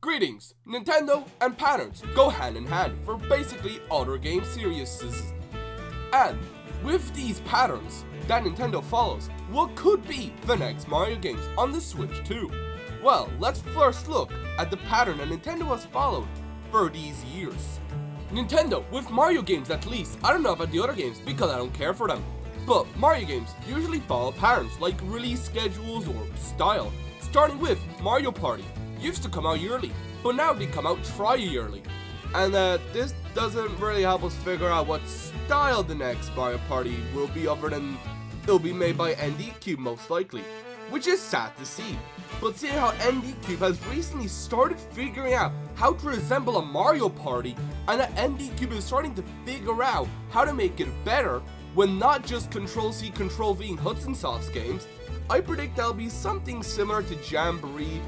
Greetings! Nintendo and patterns go hand in hand for basically other game series. And with these patterns that Nintendo follows, what could be the next Mario games on the Switch too? Well, let's first look at the pattern that Nintendo has followed for these years. Nintendo, with Mario games at least, I don't know about the other games because I don't care for them, but Mario games usually follow patterns like release schedules or style, starting with Mario Party. Used to come out yearly, but now they come out tri-yearly. And this doesn't really help us figure out what style the next Mario Party will be, other than it'll be made by ND Cube most likely, which is sad to see. But seeing how ND Cube has recently started figuring out how to resemble a Mario Party, and that ND Cube is starting to figure out how to make it better when not just Control-C, Control-V in Hudson Soft's games, I predict that'll be something similar to Jamboree,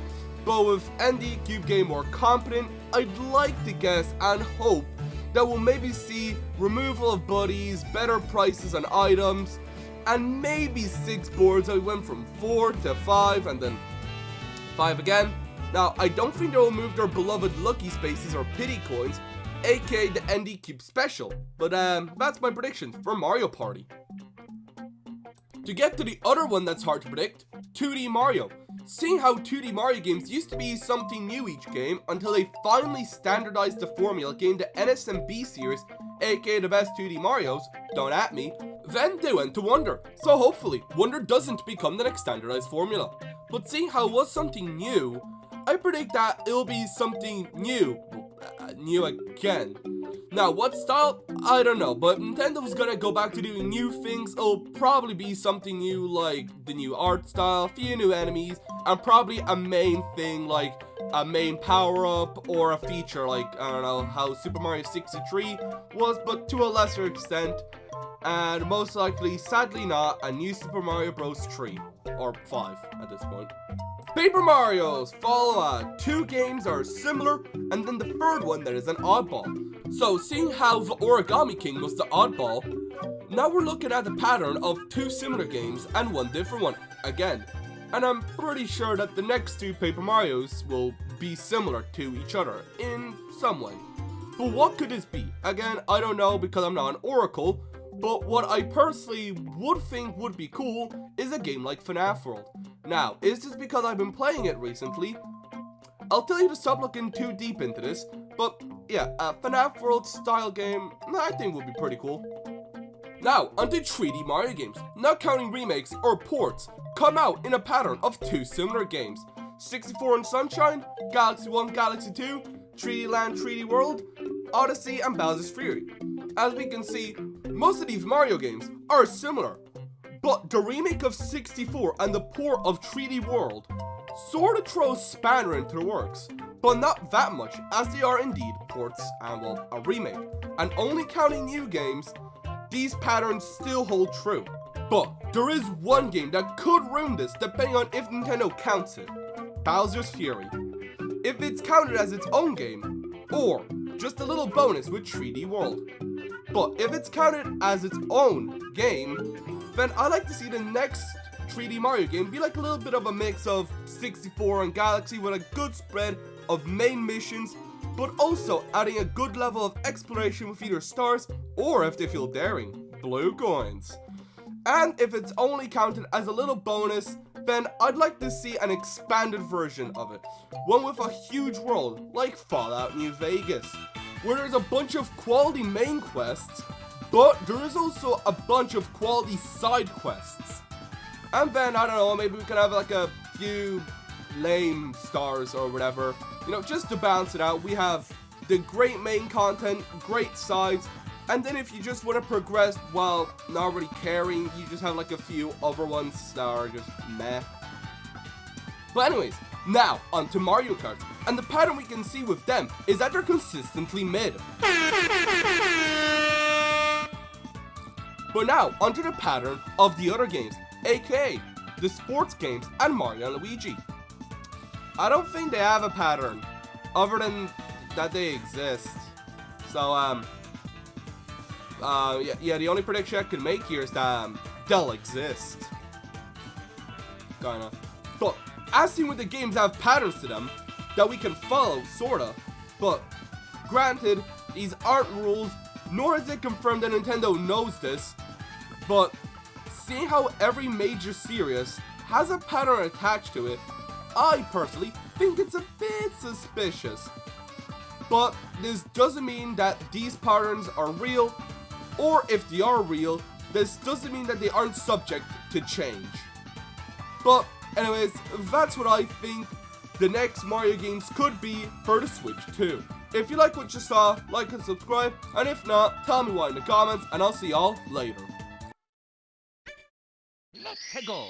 but with ND Cube getting more competent, I'd like to guess and hope that we'll maybe see removal of buddies, better prices on items, and maybe 6 boards. I went from 4 to 5 and then 5 again. Now, I don't think they'll move their beloved Lucky Spaces or Pity Coins, aka the ND Cube Special, but that's my predictions for Mario Party. To get to the other one that's hard to predict, 2D Mario. Seeing how 2D Mario games used to be something new each game until they finally standardized the formula, getting the NSMB series, aka the best 2D Marios, don't at me, then they went to Wonder. So hopefully, Wonder doesn't become the next standardized formula. But seeing how it was something new, I predict that it'll be something new again. Now, what style? I don't know, but Nintendo's gonna go back to doing new things. It'll probably be something new like the new art style, few new enemies, and probably a main thing like a main power-up or a feature like, I don't know, how Super Mario 63 was, but to a lesser extent. And most likely, sadly not, a new Super Mario Bros. 3, or 5 at this point. Paper Marios follow 2 games are similar, and then the third one that is an oddball. So seeing how the Origami King was the oddball, now we're looking at the pattern of 2 similar games and 1 different one again. And I'm pretty sure that the next 2 Paper Marios will be similar to each other in some way. But what could this be? Again, I don't know because I'm not an oracle, but what I personally would think would be cool is a game like FNAF World. Now, is this because I've been playing it recently? I'll tell you to stop looking too deep into this, but yeah, a FNAF World style game I think would be pretty cool. Now, onto 3D Mario games, not counting remakes or ports, come out in a pattern of 2 similar games. 64 and Sunshine, Galaxy 1, Galaxy 2, 3D Land, 3D World, Odyssey, and Bowser's Fury. As we can see, most of these Mario games are similar, but the remake of 64 and the port of 3D World sort of throws spanner into the works, but not that much, as they are indeed ports and, well, a remake. And only counting new games, these patterns still hold true. But there is one game that could ruin this depending on if Nintendo counts it: Bowser's Fury. If it's counted as its own game, or just a little bonus with 3D World. But if it's counted as its own game, then I like to see the next 3D Mario game be like a little bit of a mix of 64 and Galaxy with a good spread of main missions, but also adding a good level of exploration with either stars, or if they feel daring, blue coins. And if it's only counted as a little bonus, then I'd like to see an expanded version of it. One with a huge world, like Fallout New Vegas, where there's a bunch of quality main quests, but there is also a bunch of quality side quests. And then, I don't know, maybe we can have like a few lame stars or whatever, you know, just to balance it out. We have the great main content, great sides, and then if you just want to progress while not really caring, you just have like a few other ones that are just meh. But anyways, now onto Mario Kart, and the pattern we can see with them is that they're consistently mid. But now onto the pattern of the other games, aka the sports games and Mario and Luigi. I don't think they have a pattern other than that they exist. So yeah, the only prediction I can make here is that they'll exist. Kinda. But as seen with the games that have patterns to them, that we can follow, sorta. But granted, these aren't rules, nor is it confirmed that Nintendo knows this, but seeing how every major series has a pattern attached to it, I personally think it's a bit suspicious. But this doesn't mean that these patterns are real, or if they are real, this doesn't mean that they aren't subject to change. But anyways, that's what I think the next Mario games could be for the Switch 2. If you like what you saw, like and subscribe, and if not, tell me why in the comments, and I'll see y'all later. Let's go.